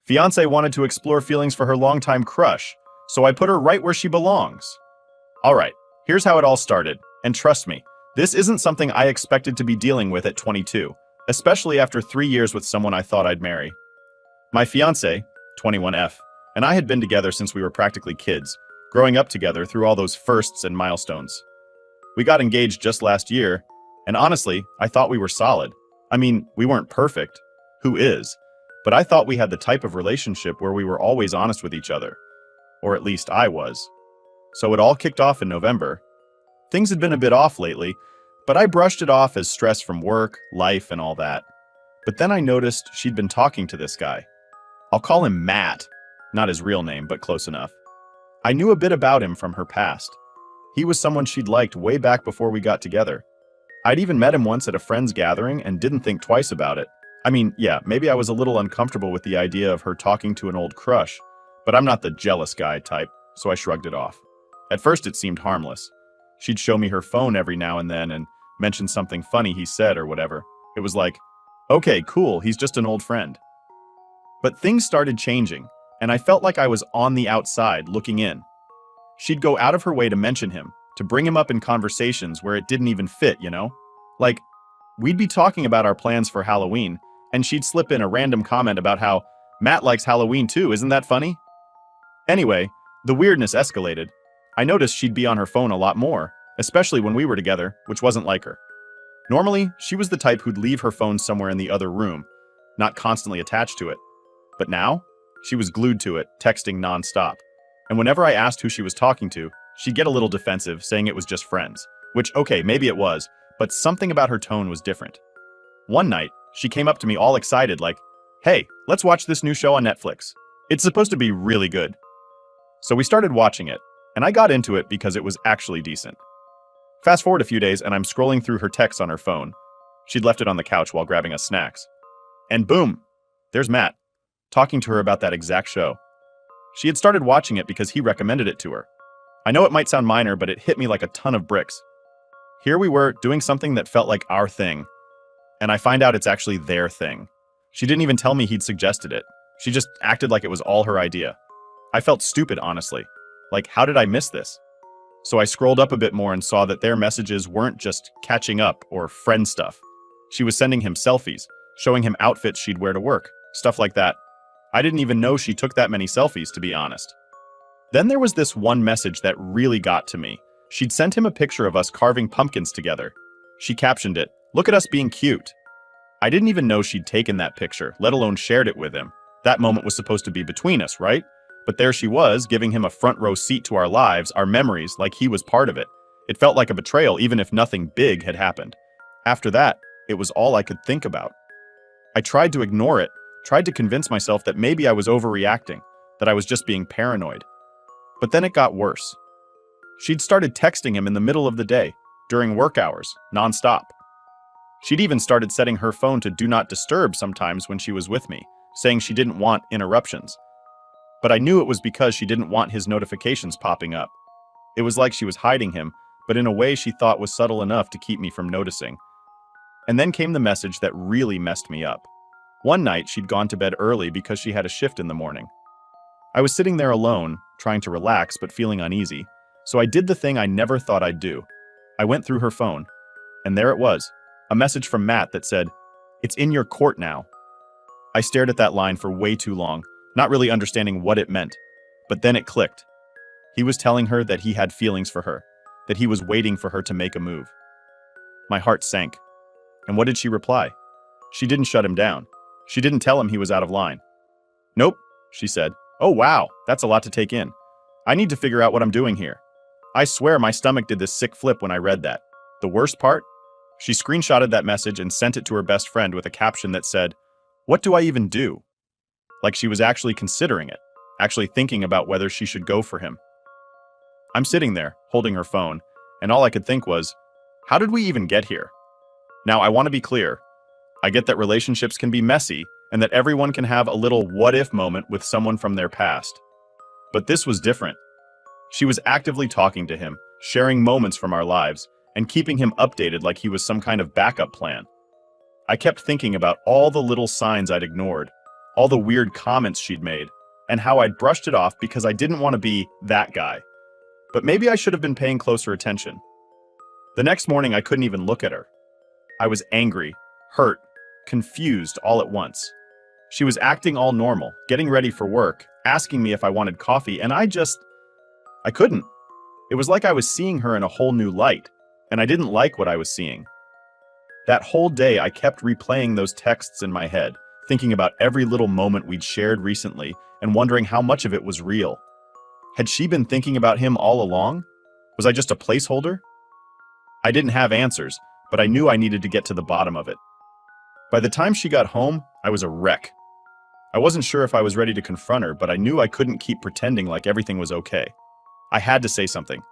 Fiancée wanted to explore feelings for her longtime crush, so I put her right where she belongs. Alright, here's how it all started, and trust me, this isn't something I expected to be dealing with at 22, especially after 3 years with someone I thought I'd marry. My fiancée, 21F, and I had been together since we were practically kids, growing up together through all those firsts and milestones. We got engaged just last year, and honestly, I thought we were solid. I mean, we weren't perfect. Who is? But I thought we had the type of relationship where we were always honest with each other. Or at least I was. So it all kicked off in November. Things had been a bit off lately, but I brushed it off as stress from work, life, and all that. But then I noticed she'd been talking to this guy. I'll call him Matt. Not his real name, but close enough. I knew a bit about him from her past. He was someone she'd liked way back before we got together. I'd even met him once at a friend's gathering and didn't think twice about it. I mean, yeah, maybe I was a little uncomfortable with the idea of her talking to an old crush, but I'm not the jealous guy type, so I shrugged it off. At first it seemed harmless. She'd show me her phone every now and then and mention something funny he said or whatever. It was like, okay, cool, he's just an old friend. But things started changing, and I felt like I was on the outside looking in. She'd go out of her way to mention him, to bring him up in conversations where it didn't even fit, you know? Like, we'd be talking about our plans for Halloween, and she'd slip in a random comment about how Matt likes Halloween too, isn't that funny? Anyway, the weirdness escalated. I noticed she'd be on her phone a lot more, especially when we were together, which wasn't like her. Normally, she was the type who'd leave her phone somewhere in the other room, not constantly attached to it. But now, she was glued to it, texting nonstop. And whenever I asked who she was talking to, she'd get a little defensive, saying it was just friends. Which, okay, maybe it was, but something about her tone was different. One night, she came up to me all excited like, hey, let's watch this new show on Netflix. It's supposed to be really good. So we started watching it, and I got into it because it was actually decent. Fast forward a few days and I'm scrolling through her texts on her phone. She'd left it on the couch while grabbing us snacks. And boom, there's Matt, talking to her about that exact show. She had started watching it because he recommended it to her. I know it might sound minor, but it hit me like a ton of bricks. Here we were, doing something that felt like our thing. And I find out it's actually their thing. She didn't even tell me he'd suggested it. She just acted like it was all her idea. I felt stupid, honestly. Like, how did I miss this? So I scrolled up a bit more and saw that their messages weren't just catching up or friend stuff. She was sending him selfies, showing him outfits she'd wear to work, stuff like that. I didn't even know she took that many selfies, to be honest. Then there was this one message that really got to me. She'd sent him a picture of us carving pumpkins together. She captioned it, "Look at us being cute." I didn't even know she'd taken that picture, let alone shared it with him. That moment was supposed to be between us, right? But there she was, giving him a front row seat to our lives, our memories, like he was part of it. It felt like a betrayal, even if nothing big had happened. After that, it was all I could think about. I tried to ignore it, tried to convince myself that maybe I was overreacting, that I was just being paranoid. But then it got worse. She'd started texting him in the middle of the day, during work hours, nonstop. She'd even started setting her phone to do not disturb sometimes when she was with me, saying she didn't want interruptions. But I knew it was because she didn't want his notifications popping up. It was like she was hiding him, but in a way she thought was subtle enough to keep me from noticing. And then came the message that really messed me up. One night, she'd gone to bed early because she had a shift in the morning. I was sitting there alone, trying to relax but feeling uneasy, so I did the thing I never thought I'd do. I went through her phone, and there it was, a message from Matt that said, "It's in your court now." I stared at that line for way too long, not really understanding what it meant. But then it clicked. He was telling her that he had feelings for her, that he was waiting for her to make a move. My heart sank. And what did she reply? She didn't shut him down. She didn't tell him he was out of line. "Nope," she said. "Oh wow, that's a lot to take in. I need to figure out what I'm doing here." I swear my stomach did this sick flip when I read that. The worst part? She screenshotted that message and sent it to her best friend with a caption that said, "What do I even do?" Like she was actually considering it, actually thinking about whether she should go for him. I'm sitting there, holding her phone, and all I could think was, how did we even get here? Now, I want to be clear. I get that relationships can be messy, and that everyone can have a little what-if moment with someone from their past. But this was different. She was actively talking to him, sharing moments from our lives, and keeping him updated like he was some kind of backup plan. I kept thinking about all the little signs I'd ignored, all the weird comments she'd made, and how I'd brushed it off because I didn't want to be that guy. But maybe I should have been paying closer attention. The next morning, I couldn't even look at her. I was angry, hurt, confused all at once. She was acting all normal, getting ready for work, asking me if I wanted coffee, and I couldn't. It was like I was seeing her in a whole new light, and I didn't like what I was seeing. That whole day, I kept replaying those texts in my head, thinking about every little moment we'd shared recently and wondering how much of it was real. Had she been thinking about him all along? Was I just a placeholder? I didn't have answers, but I knew I needed to get to the bottom of it. By the time she got home, I was a wreck. I wasn't sure if I was ready to confront her, but I knew I couldn't keep pretending like everything was okay. I had to say something,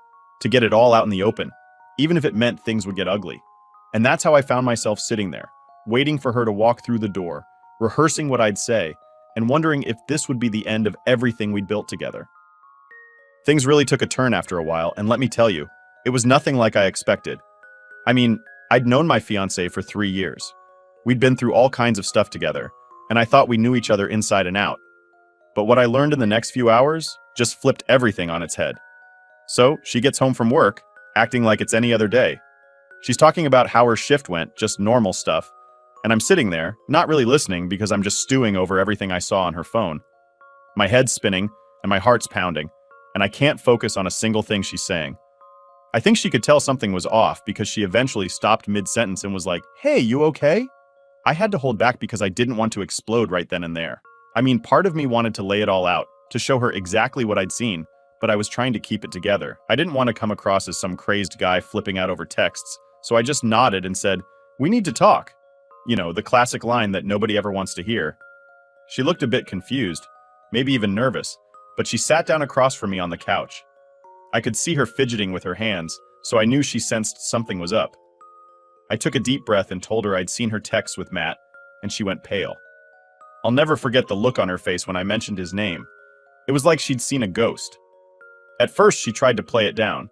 to get it all out in the open, even if it meant things would get ugly. And that's how I found myself sitting there, waiting for her to walk through the door, rehearsing what I'd say, and wondering if this would be the end of everything we'd built together. Things really took a turn after a while, and let me tell you, it was nothing like I expected. I mean, I'd known my fiancée for 3 years. We'd been through all kinds of stuff together, and I thought we knew each other inside and out. But what I learned in the next few hours just flipped everything on its head. So, she gets home from work, acting like it's any other day. She's talking about how her shift went, just normal stuff, and I'm sitting there, not really listening because I'm just stewing over everything I saw on her phone. My head's spinning, and my heart's pounding, and I can't focus on a single thing she's saying. I think she could tell something was off because she eventually stopped mid-sentence and was like, "Hey, you okay?" I had to hold back because I didn't want to explode right then and there. I mean, part of me wanted to lay it all out, to show her exactly what I'd seen, but I was trying to keep it together. I didn't want to come across as some crazed guy flipping out over texts, so I just nodded and said, "We need to talk." You know, the classic line that nobody ever wants to hear. She looked a bit confused, maybe even nervous, but she sat down across from me on the couch. I could see her fidgeting with her hands, so I knew she sensed something was up. I took a deep breath and told her I'd seen her text with Matt, and she went pale. I'll never forget the look on her face when I mentioned his name. It was like she'd seen a ghost. At first, she tried to play it down.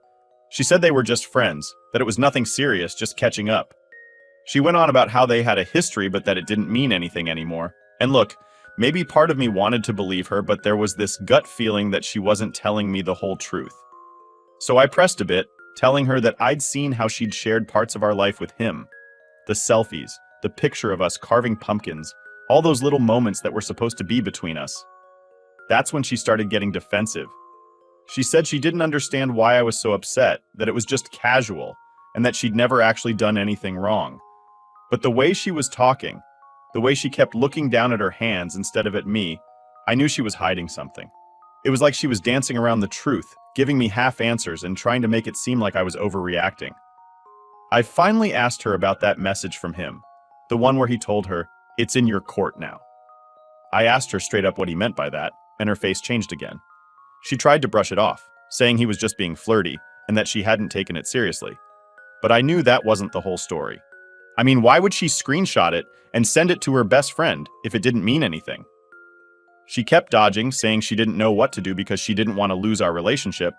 She said they were just friends, that it was nothing serious, just catching up. She went on about how they had a history, but that it didn't mean anything anymore. And look, maybe part of me wanted to believe her, but there was this gut feeling that she wasn't telling me the whole truth. So I pressed a bit, telling her that I'd seen how she'd shared parts of our life with him. The selfies, the picture of us carving pumpkins, all those little moments that were supposed to be between us. That's when she started getting defensive. She said she didn't understand why I was so upset, that it was just casual, and that she'd never actually done anything wrong. But the way she was talking, the way she kept looking down at her hands instead of at me, I knew she was hiding something. It was like she was dancing around the truth, giving me half answers and trying to make it seem like I was overreacting. I finally asked her about that message from him, the one where he told her, "It's in your court now." I asked her straight up what he meant by that, and her face changed again. She tried to brush it off, saying he was just being flirty and that she hadn't taken it seriously. But I knew that wasn't the whole story. I mean, why would she screenshot it and send it to her best friend if it didn't mean anything? She kept dodging, saying she didn't know what to do because she didn't want to lose our relationship,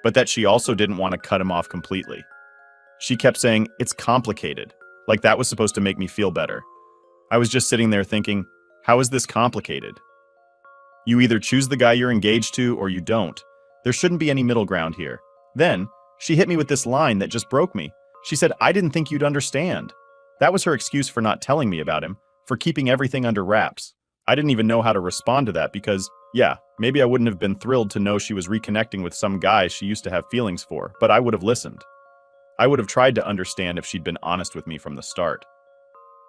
but that she also didn't want to cut him off completely. She kept saying, "It's complicated," like that was supposed to make me feel better. I was just sitting there thinking, how is this complicated? You either choose the guy you're engaged to or you don't. There shouldn't be any middle ground here. Then, she hit me with this line that just broke me. She said, "I didn't think you'd understand." That was her excuse for not telling me about him, for keeping everything under wraps. I didn't even know how to respond to that because, yeah, maybe I wouldn't have been thrilled to know she was reconnecting with some guy she used to have feelings for, but I would have listened. I would have tried to understand if she'd been honest with me from the start.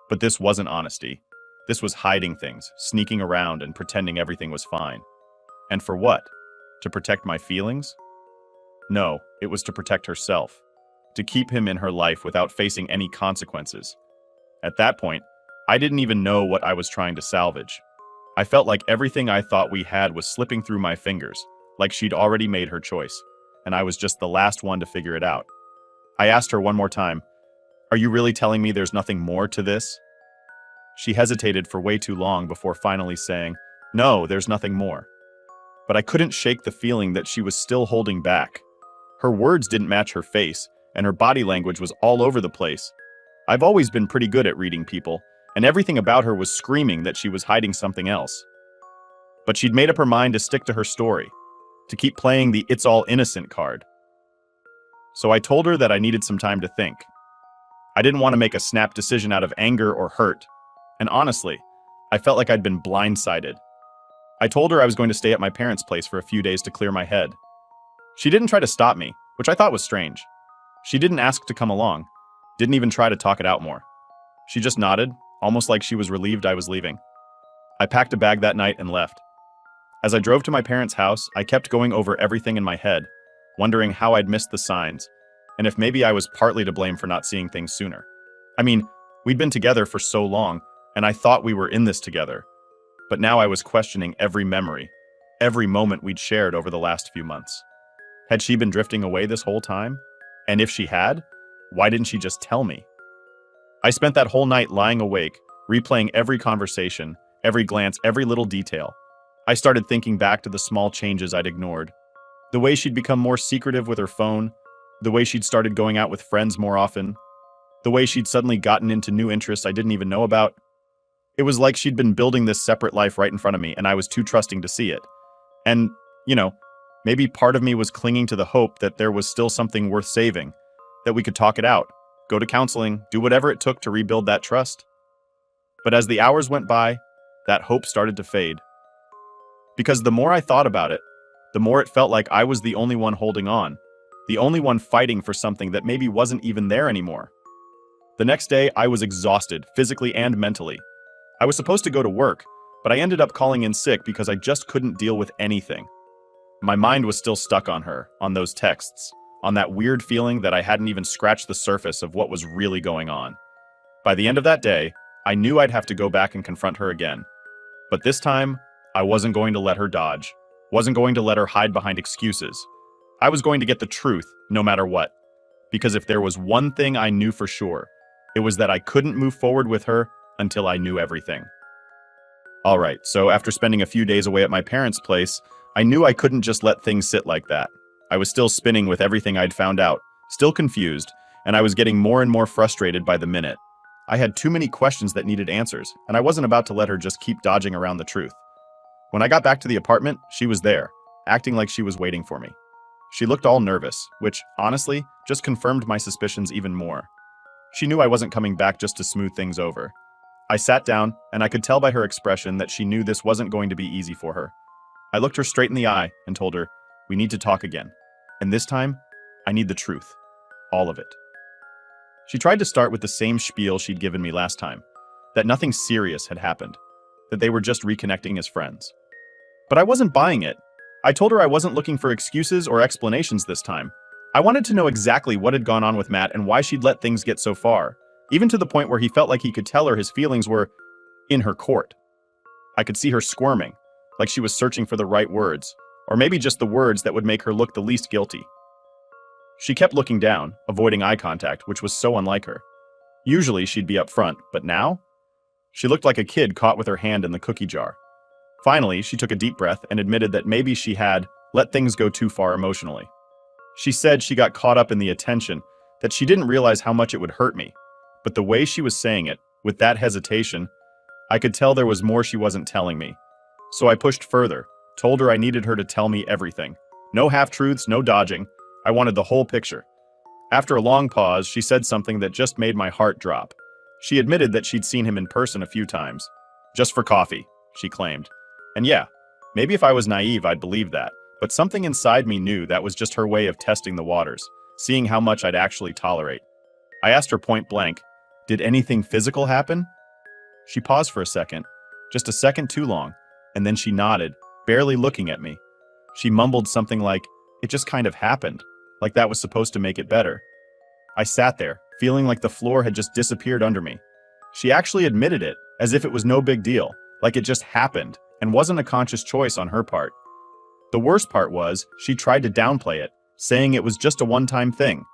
But this wasn't honesty. This was hiding things, sneaking around and pretending everything was fine. And for what? To protect my feelings? No, it was to protect herself. To keep him in her life without facing any consequences. At that point, I didn't even know what I was trying to salvage. I felt like everything I thought we had was slipping through my fingers, like she'd already made her choice, and I was just the last one to figure it out. I asked her one more time, "Are you really telling me there's nothing more to this?" She hesitated for way too long before finally saying, "No, there's nothing more." But I couldn't shake the feeling that she was still holding back. Her words didn't match her face, and her body language was all over the place. I've always been pretty good at reading people, and everything about her was screaming that she was hiding something else. But she'd made up her mind to stick to her story, to keep playing the "it's all innocent" card. So I told her that I needed some time to think. I didn't want to make a snap decision out of anger or hurt, and honestly, I felt like I'd been blindsided. I told her I was going to stay at my parents' place for a few days to clear my head. She didn't try to stop me, which I thought was strange. She didn't ask to come along, didn't even try to talk it out more. She just nodded, almost like she was relieved I was leaving. I packed a bag that night and left. As I drove to my parents' house, I kept going over everything in my head, wondering how I'd missed the signs, and if maybe I was partly to blame for not seeing things sooner. I mean, we'd been together for so long, and I thought we were in this together. But now I was questioning every memory, every moment we'd shared over the last few months. Had she been drifting away this whole time? And if she had, why didn't she just tell me? I spent that whole night lying awake, replaying every conversation, every glance, every little detail. I started thinking back to the small changes I'd ignored. The way she'd become more secretive with her phone, the way she'd started going out with friends more often, the way she'd suddenly gotten into new interests I didn't even know about. It was like she'd been building this separate life right in front of me, and I was too trusting to see it. And, maybe part of me was clinging to the hope that there was still something worth saving, that we could talk it out, go to counseling, do whatever it took to rebuild that trust. But as the hours went by, that hope started to fade. Because the more I thought about it, the more it felt like I was the only one holding on, the only one fighting for something that maybe wasn't even there anymore. The next day, I was exhausted, physically and mentally. I was supposed to go to work, but I ended up calling in sick because I just couldn't deal with anything. My mind was still stuck on her, on those texts, on that weird feeling that I hadn't even scratched the surface of what was really going on. By the end of that day, I knew I'd have to go back and confront her again. But this time, I wasn't going to let her dodge, wasn't going to let her hide behind excuses. I was going to get the truth, no matter what. Because if there was one thing I knew for sure, it was that I couldn't move forward with her until I knew everything. Alright, so after spending a few days away at my parents' place, I knew I couldn't just let things sit like that. I was still spinning with everything I'd found out, still confused, and I was getting more and more frustrated by the minute. I had too many questions that needed answers, and I wasn't about to let her just keep dodging around the truth. When I got back to the apartment, she was there, acting like she was waiting for me. She looked all nervous, which, honestly, just confirmed my suspicions even more. She knew I wasn't coming back just to smooth things over. I sat down, and I could tell by her expression that she knew this wasn't going to be easy for her. I looked her straight in the eye and told her, "We need to talk again. And this time, I need the truth. All of it." She tried to start with the same spiel she'd given me last time, that nothing serious had happened, that they were just reconnecting as friends. But I wasn't buying it. I told her I wasn't looking for excuses or explanations this time. I wanted to know exactly what had gone on with Matt and why she'd let things get so far, even to the point where he felt like he could tell her his feelings were in her court. I could see her squirming, like she was searching for the right words, or maybe just the words that would make her look the least guilty. She kept looking down, avoiding eye contact, which was so unlike her. Usually she'd be up front, but now? She looked like a kid caught with her hand in the cookie jar. Finally, she took a deep breath and admitted that maybe she had let things go too far emotionally. She said she got caught up in the attention, that she didn't realize how much it would hurt me. But the way she was saying it, with that hesitation, I could tell there was more she wasn't telling me. So I pushed further, told her I needed her to tell me everything. No half-truths, no dodging. I wanted the whole picture. After a long pause, she said something that just made my heart drop. She admitted that she'd seen him in person a few times. Just for coffee, she claimed. And yeah, maybe if I was naive, I'd believe that. But something inside me knew that was just her way of testing the waters, seeing how much I'd actually tolerate. I asked her point blank, "Did anything physical happen?" She paused for a second, just a second too long, and then she nodded, barely looking at me. She mumbled something like, "It just kind of happened," like that was supposed to make it better. I sat there, feeling like the floor had just disappeared under me. She actually admitted it, as if it was no big deal, like it just happened, and wasn't a conscious choice on her part. The worst part was, she tried to downplay it, saying it was just a one-time thing,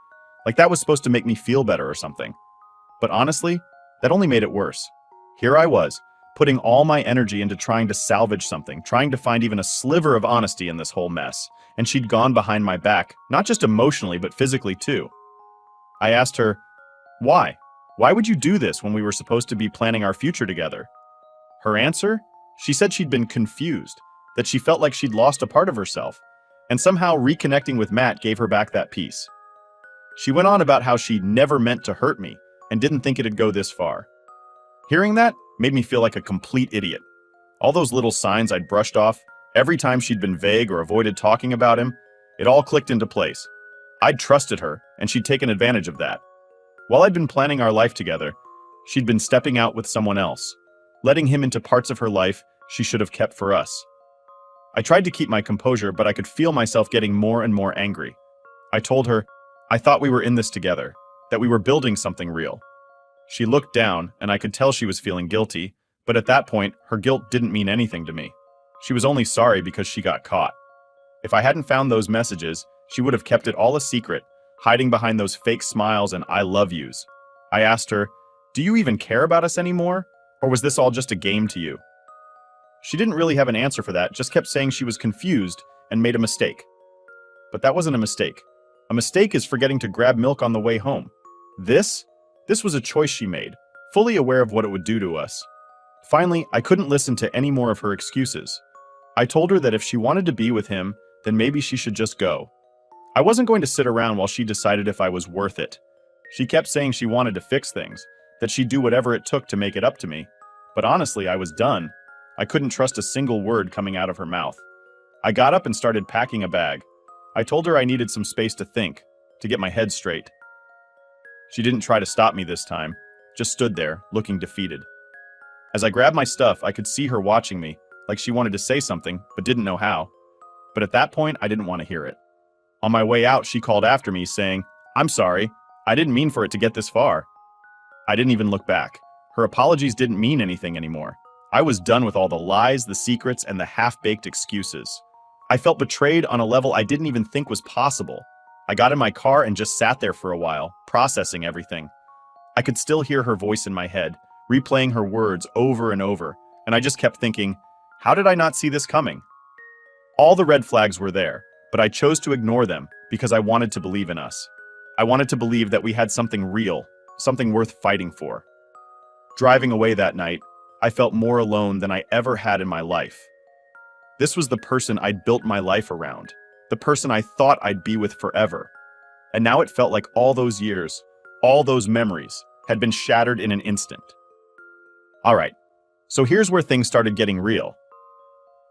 like that was supposed to make me feel better or something. But honestly, that only made it worse. Here I was, putting all my energy into trying to salvage something, trying to find even a sliver of honesty in this whole mess, and she'd gone behind my back, not just emotionally but physically too. I asked her, "Why?" Why would you do this when we were supposed to be planning our future together? Her answer? She said she'd been confused, that she felt like she'd lost a part of herself, and somehow reconnecting with Matt gave her back that peace. She went on about how she never meant to hurt me and didn't think it'd go this far. Hearing that made me feel like a complete idiot. All those little signs I'd brushed off, every time she'd been vague or avoided talking about him, it all clicked into place. I'd trusted her, and she'd taken advantage of that. While I'd been planning our life together, she'd been stepping out with someone else, letting him into parts of her life she should have kept for us. I tried to keep my composure, but I could feel myself getting more and more angry. I told her, I thought we were in this together, that we were building something real. She looked down, and I could tell she was feeling guilty, but at that point, her guilt didn't mean anything to me. She was only sorry because she got caught. If I hadn't found those messages, she would have kept it all a secret, hiding behind those fake smiles and I love yous. I asked her, do you even care about us anymore? Or was this all just a game to you? She didn't really have an answer for that, just kept saying she was confused and made a mistake. But that wasn't a mistake. A mistake is forgetting to grab milk on the way home. This was a choice she made, fully aware of what it would do to us. Finally, I couldn't listen to any more of her excuses. I told her that if she wanted to be with him, then maybe she should just go. I wasn't going to sit around while she decided if I was worth it. She kept saying she wanted to fix things, that she'd do whatever it took to make it up to me. But honestly, I was done. I couldn't trust a single word coming out of her mouth. I got up and started packing a bag. I told her I needed some space to think, to get my head straight. She didn't try to stop me this time, just stood there, looking defeated. As I grabbed my stuff, I could see her watching me, like she wanted to say something, but didn't know how. But at that point, I didn't want to hear it. On my way out, she called after me, saying, I'm sorry, I didn't mean for it to get this far. I didn't even look back. Her apologies didn't mean anything anymore. I was done with all the lies, the secrets, and the half-baked excuses. I felt betrayed on a level I didn't even think was possible. I got in my car and just sat there for a while, processing everything. I could still hear her voice in my head, replaying her words over and over, and I just kept thinking, how did I not see this coming? All the red flags were there, but I chose to ignore them because I wanted to believe in us. I wanted to believe that we had something real, something worth fighting for. Driving away that night, I felt more alone than I ever had in my life. This was the person I'd built my life around, the person I thought I'd be with forever. And now it felt like all those years, all those memories, had been shattered in an instant. All right, so here's where things started getting real.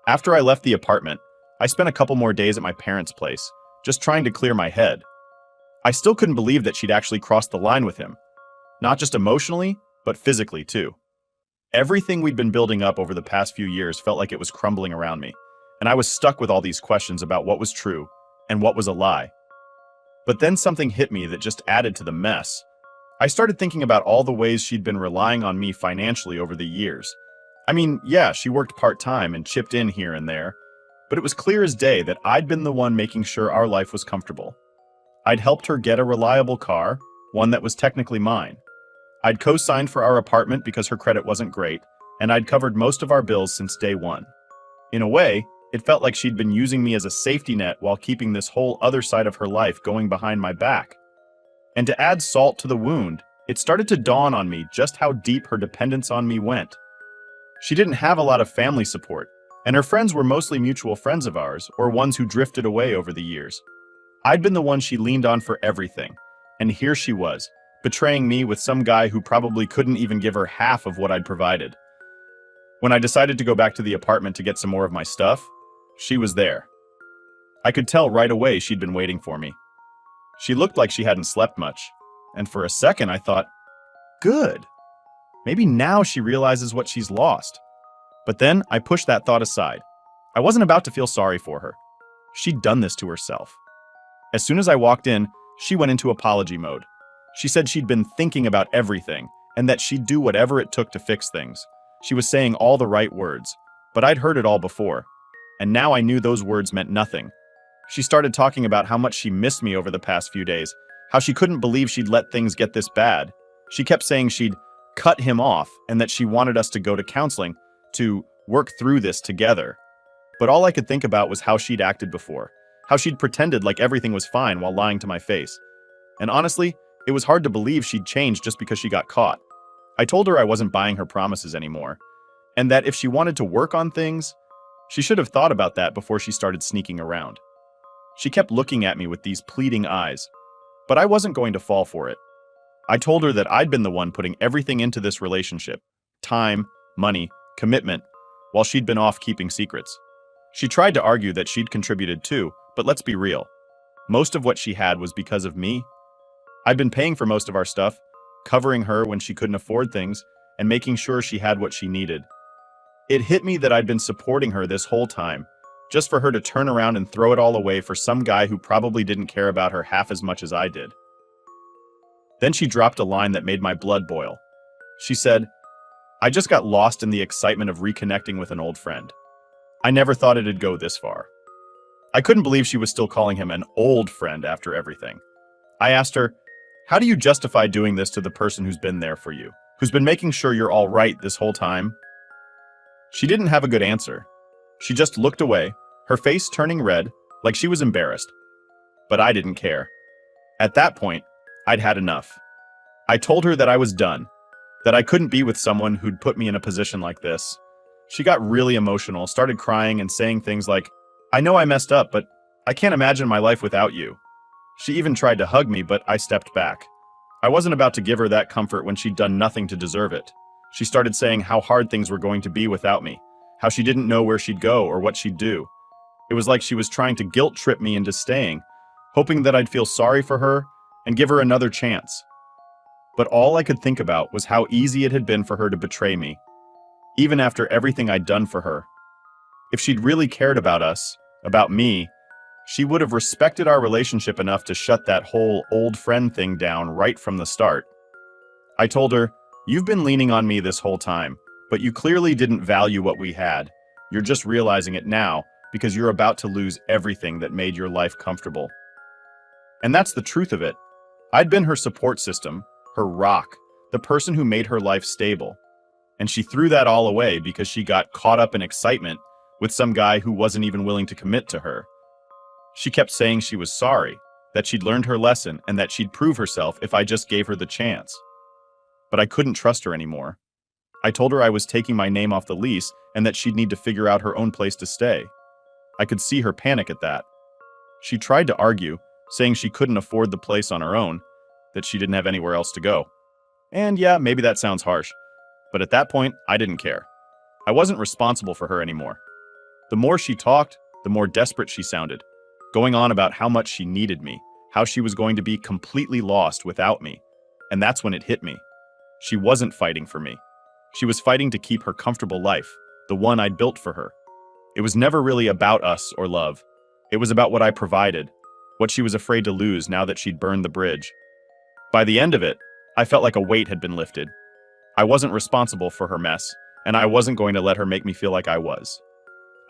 After I left the apartment, I spent a couple more days at my parents' place, just trying to clear my head. I still couldn't believe that she'd actually crossed the line with him. Not just emotionally, but physically too. Everything we'd been building up over the past few years felt like it was crumbling around me, and I was stuck with all these questions about what was true and what was a lie. But then something hit me that just added to the mess. I started thinking about all the ways she'd been relying on me financially over the years. I mean, yeah, she worked part-time and chipped in here and there, but it was clear as day that I'd been the one making sure our life was comfortable. I'd helped her get a reliable car, one that was technically mine. I'd co-signed for our apartment because her credit wasn't great, and I'd covered most of our bills since day one. In a way, it felt like she'd been using me as a safety net while keeping this whole other side of her life going behind my back. And to add salt to the wound, it started to dawn on me just how deep her dependence on me went. She didn't have a lot of family support, and her friends were mostly mutual friends of ours, or ones who drifted away over the years. I'd been the one she leaned on for everything, and here she was, betraying me with some guy who probably couldn't even give her half of what I'd provided. When I decided to go back to the apartment to get some more of my stuff, she was there. I could tell right away she'd been waiting for me. She looked like she hadn't slept much, and for a second I thought, good. Maybe now she realizes what she's lost. But then I pushed that thought aside. I wasn't about to feel sorry for her. She'd done this to herself. As soon as I walked in, she went into apology mode. She said she'd been thinking about everything, and that she'd do whatever it took to fix things. She was saying all the right words, but I'd heard it all before, and now I knew those words meant nothing. She started talking about how much she missed me over the past few days, how she couldn't believe she'd let things get this bad. She kept saying she'd cut him off and that she wanted us to go to counseling to work through this together. But all I could think about was how she'd acted before, how she'd pretended like everything was fine while lying to my face. And honestly, It was hard to believe she'd changed just because she got caught. I told her I wasn't buying her promises anymore, and that if she wanted to work on things, she should have thought about that before she started sneaking around. She kept looking at me with these pleading eyes, but I wasn't going to fall for it. I told her that I'd been the one putting everything into this relationship: time, money, commitment, while she'd been off keeping secrets. She tried to argue that she'd contributed too, but let's be real. Most of what she had was because of me. I'd been paying for most of our stuff, covering her when she couldn't afford things, and making sure she had what she needed. It hit me that I'd been supporting her this whole time, just for her to turn around and throw it all away for some guy who probably didn't care about her half as much as I did. Then she dropped a line that made my blood boil. She said, "I just got lost in the excitement of reconnecting with an old friend. I never thought it'd go this far." I couldn't believe she was still calling him an old friend after everything. I asked her, "How do you justify doing this to the person who's been there for you, who's been making sure you're all right this whole time?" She didn't have a good answer. She just looked away, her face turning red, like she was embarrassed. But I didn't care. At that point, I'd had enough. I told her that I was done, that I couldn't be with someone who'd put me in a position like this. She got really emotional, started crying and saying things like, "I know I messed up, but I can't imagine my life without you." She even tried to hug me, but I stepped back. I wasn't about to give her that comfort when she'd done nothing to deserve it. She started saying how hard things were going to be without me, how she didn't know where she'd go or what she'd do. It was like she was trying to guilt trip me into staying, hoping that I'd feel sorry for her and give her another chance. But all I could think about was how easy it had been for her to betray me, even after everything I'd done for her. If she'd really cared about us, about me, she would have respected our relationship enough to shut that whole old friend thing down right from the start. I told her, "You've been leaning on me this whole time, but you clearly didn't value what we had. You're just realizing it now because you're about to lose everything that made your life comfortable." And that's the truth of it. I'd been her support system, her rock, the person who made her life stable. And she threw that all away because she got caught up in excitement with some guy who wasn't even willing to commit to her. She kept saying she was sorry, that she'd learned her lesson, and that she'd prove herself if I just gave her the chance. But I couldn't trust her anymore. I told her I was taking my name off the lease and that she'd need to figure out her own place to stay. I could see her panic at that. She tried to argue, saying she couldn't afford the place on her own, that she didn't have anywhere else to go. And yeah, maybe that sounds harsh, but at that point, I didn't care. I wasn't responsible for her anymore. The more she talked, the more desperate she sounded, going on about how much she needed me, how she was going to be completely lost without me. And that's when it hit me. She wasn't fighting for me. She was fighting to keep her comfortable life, the one I'd built for her. It was never really about us or love. It was about what I provided, what she was afraid to lose now that she'd burned the bridge. By the end of it, I felt like a weight had been lifted. I wasn't responsible for her mess, and I wasn't going to let her make me feel like I was.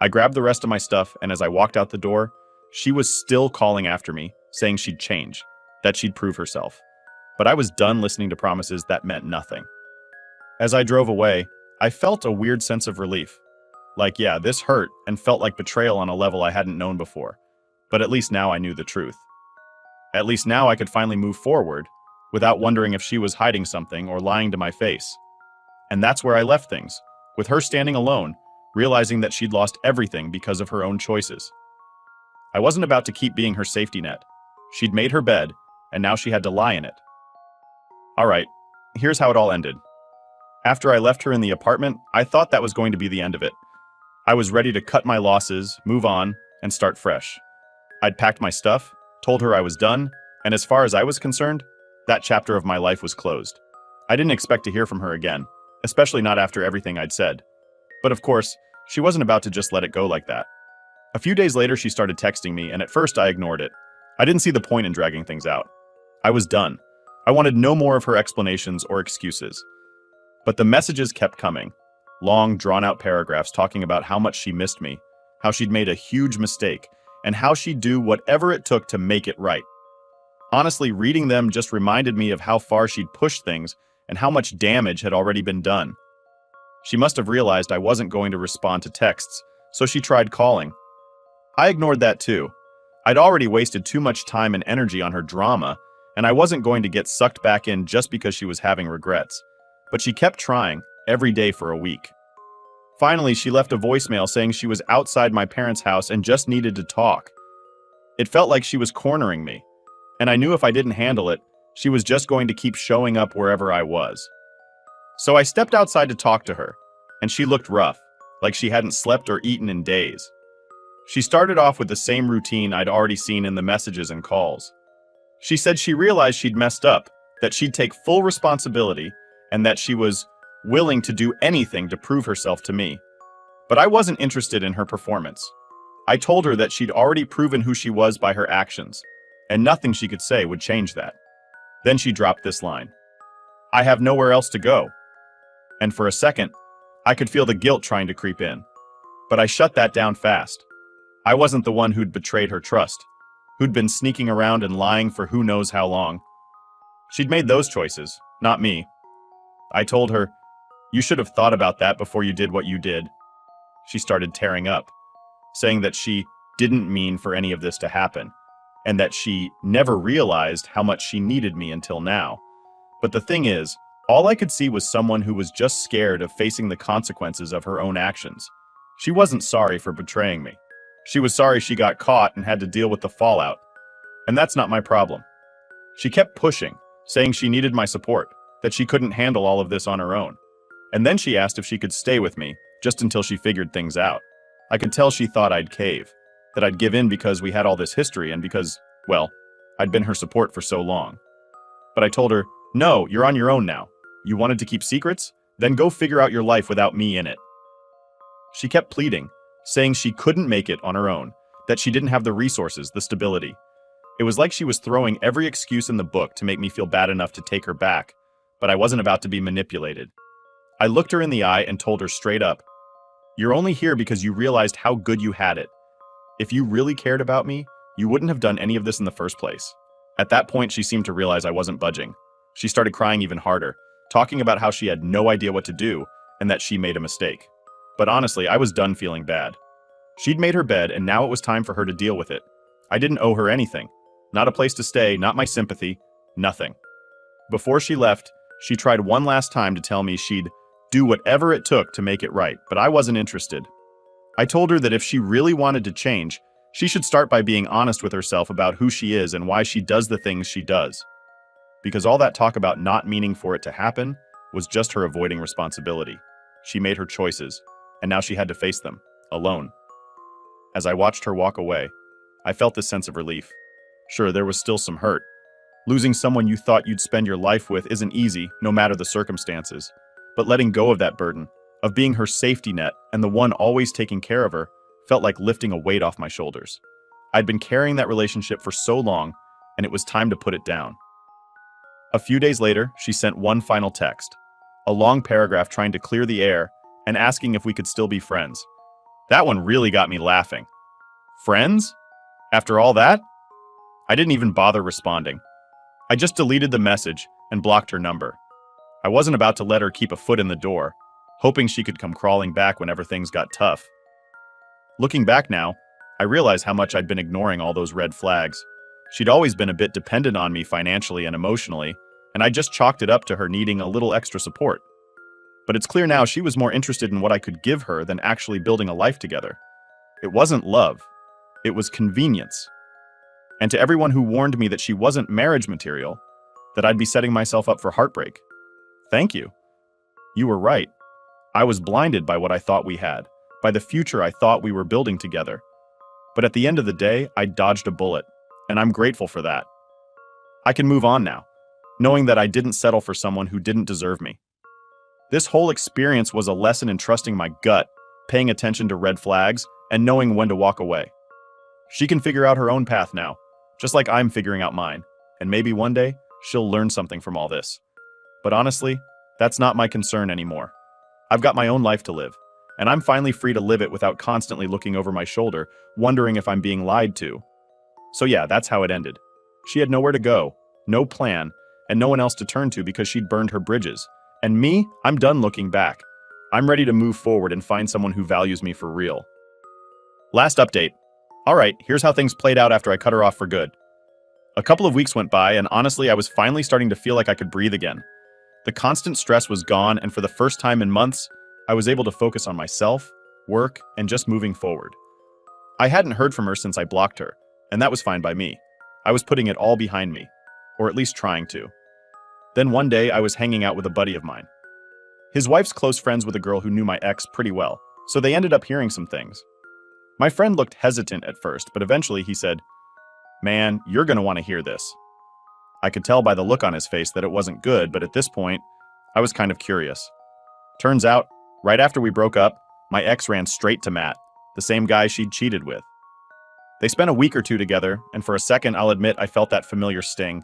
I grabbed the rest of my stuff, and as I walked out the door, she was still calling after me, saying she'd change, that she'd prove herself. But I was done listening to promises that meant nothing. As I drove away, I felt a weird sense of relief. Like, yeah, this hurt and felt like betrayal on a level I hadn't known before. But at least now I knew the truth. At least now I could finally move forward, without wondering if she was hiding something or lying to my face. And that's where I left things, with her standing alone, realizing that she'd lost everything because of her own choices. I wasn't about to keep being her safety net. She'd made her bed, and now she had to lie in it. Alright, here's how it all ended. After I left her in the apartment, I thought that was going to be the end of it. I was ready to cut my losses, move on, and start fresh. I'd packed my stuff, told her I was done, and as far as I was concerned, that chapter of my life was closed. I didn't expect to hear from her again, especially not after everything I'd said. But of course, she wasn't about to just let it go like that. A few days later, she started texting me, and at first I ignored it. I didn't see the point in dragging things out. I was done. I wanted no more of her explanations or excuses. But the messages kept coming. Long, drawn-out paragraphs talking about how much she missed me, how she'd made a huge mistake, and how she'd do whatever it took to make it right. Honestly, reading them just reminded me of how far she'd pushed things and how much damage had already been done. She must have realized I wasn't going to respond to texts, so she tried calling. I ignored that too. I'd already wasted too much time and energy on her drama, and I wasn't going to get sucked back in just because she was having regrets. But she kept trying, every day for a week. Finally, she left a voicemail saying she was outside my parents' house and just needed to talk. It felt like she was cornering me, and I knew if I didn't handle it, she was just going to keep showing up wherever I was. So I stepped outside to talk to her, and she looked rough, like she hadn't slept or eaten in days. She started off with the same routine I'd already seen in the messages and calls. She said she realized she'd messed up, that she'd take full responsibility, and that she was willing to do anything to prove herself to me. But I wasn't interested in her performance. I told her that she'd already proven who she was by her actions, and nothing she could say would change that. Then she dropped this line: "I have nowhere else to go." And for a second, I could feel the guilt trying to creep in. But I shut that down fast. I wasn't the one who'd betrayed her trust, who'd been sneaking around and lying for who knows how long. She'd made those choices, not me. I told her, "You should have thought about that before you did what you did." She started tearing up, saying that she didn't mean for any of this to happen, and that she never realized how much she needed me until now. But the thing is, all I could see was someone who was just scared of facing the consequences of her own actions. She wasn't sorry for betraying me. She was sorry she got caught and had to deal with the fallout. And that's not my problem. She kept pushing, saying she needed my support, that she couldn't handle all of this on her own. And then she asked if she could stay with me, just until she figured things out. I could tell she thought I'd cave, that I'd give in because we had all this history and because, well, I'd been her support for so long. But I told her, "No, you're on your own now. You wanted to keep secrets? Then go figure out your life without me in it." She kept pleading, saying she couldn't make it on her own, that she didn't have the resources, the stability. It was like she was throwing every excuse in the book to make me feel bad enough to take her back, but I wasn't about to be manipulated. I looked her in the eye and told her straight up, "You're only here because you realized how good you had it. If you really cared about me, you wouldn't have done any of this in the first place." At that point, she seemed to realize I wasn't budging. She started crying even harder, talking about how she had no idea what to do and that she made a mistake. But honestly, I was done feeling bad. She'd made her bed, and now it was time for her to deal with it. I didn't owe her anything. Not a place to stay, not my sympathy, nothing. Before she left, she tried one last time to tell me she'd do whatever it took to make it right, but I wasn't interested. I told her that if she really wanted to change, she should start by being honest with herself about who she is and why she does the things she does. Because all that talk about not meaning for it to happen was just her avoiding responsibility. She made her choices, and now she had to face them, alone. As I watched her walk away, I felt this sense of relief. Sure, there was still some hurt. Losing someone you thought you'd spend your life with isn't easy, no matter the circumstances. But letting go of that burden, of being her safety net and the one always taking care of her, felt like lifting a weight off my shoulders. I'd been carrying that relationship for so long, and it was time to put it down. A few days later, she sent one final text, a long paragraph trying to clear the air and asking if we could still be friends. That one really got me laughing. Friends? After all that? I didn't even bother responding. I just deleted the message and blocked her number. I wasn't about to let her keep a foot in the door, hoping she could come crawling back whenever things got tough. Looking back now, I realize how much I'd been ignoring all those red flags. She'd always been a bit dependent on me financially and emotionally, and I just chalked it up to her needing a little extra support. But it's clear now she was more interested in what I could give her than actually building a life together. It wasn't love. It was convenience. And to everyone who warned me that she wasn't marriage material, that I'd be setting myself up for heartbreak, thank you. You were right. I was blinded by what I thought we had, by the future I thought we were building together. But at the end of the day, I dodged a bullet, and I'm grateful for that. I can move on now, knowing that I didn't settle for someone who didn't deserve me. This whole experience was a lesson in trusting my gut, paying attention to red flags, and knowing when to walk away. She can figure out her own path now, just like I'm figuring out mine, and maybe one day she'll learn something from all this. But honestly, that's not my concern anymore. I've got my own life to live, and I'm finally free to live it without constantly looking over my shoulder, wondering if I'm being lied to. So yeah, that's how it ended. She had nowhere to go, no plan, and no one else to turn to because she'd burned her bridges. And me, I'm done looking back. I'm ready to move forward and find someone who values me for real. Last update. Alright, here's how things played out after I cut her off for good. A couple of weeks went by, and honestly, I was finally starting to feel like I could breathe again. The constant stress was gone, and for the first time in months, I was able to focus on myself, work, and just moving forward. I hadn't heard from her since I blocked her, and that was fine by me. I was putting it all behind me, or at least trying to. Then one day, I was hanging out with a buddy of mine. His wife's close friends with a girl who knew my ex pretty well, so they ended up hearing some things. My friend looked hesitant at first, but eventually he said, "Man, you're gonna want to hear this." I could tell by the look on his face that it wasn't good, but at this point, I was kind of curious. Turns out, right after we broke up, my ex ran straight to Matt, the same guy she'd cheated with. They spent a week or two together, and for a second, I'll admit I felt that familiar sting.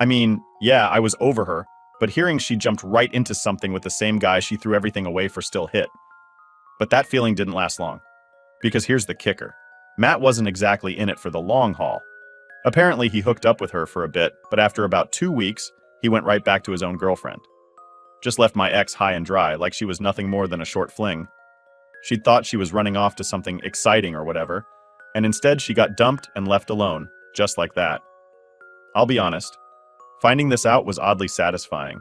I mean, yeah, I was over her, but hearing she jumped right into something with the same guy she threw everything away for still hit. But that feeling didn't last long. Because here's the kicker. Matt wasn't exactly in it for the long haul. Apparently, he hooked up with her for a bit, but after about 2 weeks, he went right back to his own girlfriend. Just left my ex high and dry, like she was nothing more than a short fling. She'd thought she was running off to something exciting or whatever, and instead she got dumped and left alone, just like that. I'll be honest, finding this out was oddly satisfying.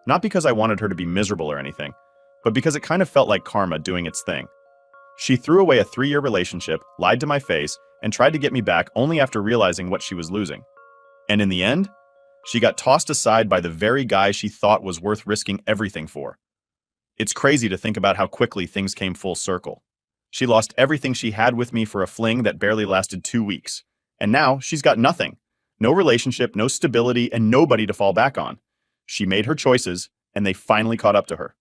Not because I wanted her to be miserable or anything, but because it kind of felt like karma doing its thing. She threw away a 3-year relationship, lied to my face, and tried to get me back only after realizing what she was losing. And in the end, she got tossed aside by the very guy she thought was worth risking everything for. It's crazy to think about how quickly things came full circle. She lost everything she had with me for a fling that barely lasted 2 weeks. And now she's got nothing. No relationship, no stability, and nobody to fall back on. She made her choices, and they finally caught up to her.